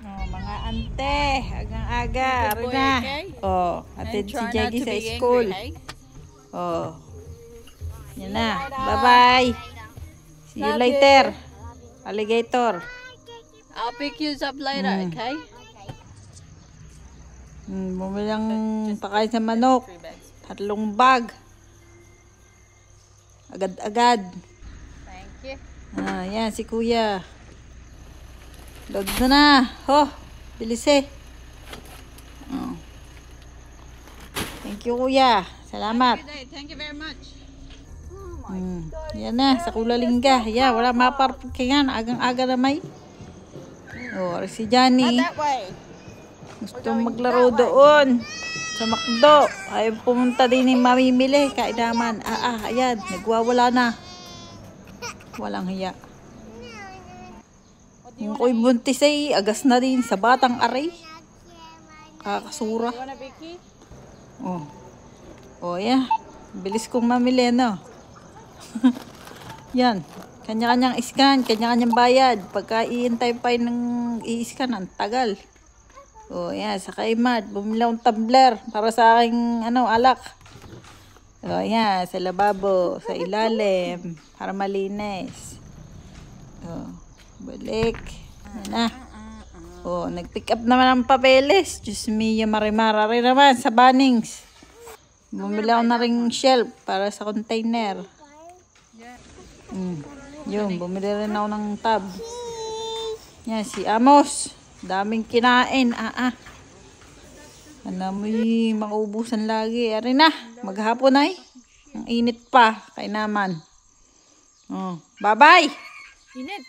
Oh, mga ante, agang-aga, Good boy, na. okay? Oh, atid And si try not Jaggy to sa be school. angry, hey? Oh. Yan na. Bye-bye. See you Love later. you. Alligator. I'll pick you up later, okay? Bumilang pakain sa manok. 3 bag. Agad-agad. Thank you. Yan si kuya. Load na. Oh, bilis eh. Oh. Thank you kuya. Salamat. Thank you very much. Yan na, sa Kulalingga. Yan, wala maparkingan. Agang-aga na may. Oh, si Johnny. That way. Gusto maglaro doon. Sa McDo. Ay pumunta din yung mamimili. Kaidaman. Ayan. Nagwawala na. Walang hiya. Yung ko'y buntis ay agas na din sa batang aray. Kakasura. You want a Vicky? Oh. Oh, yeah. Bilis kong mamili, no? Yan. Kanya-kanyang scan, kanya-kanyang bayad. Pagka iintay pa ng i-scan, ang tagal. Oh, yan. Sa kaimad, bumili akong tumbler para sa aking, alak. Oh, yan. Sa lababo, sa ilalim, para malinis. Oh, balik. Yan na. Oh, nag-pick up naman ang papeles. Diyos mio, marimara rin naman sa Bunnings. Bumili ako na ring shelf para sa container. Yun, bumili rin ako ng tab. Yan, si Amos. Daming kinain. Ano mo'y makaubusan lagi. Ari na, maghapon ay. Ang init pa, kay naman. Oh, bye-bye! Init.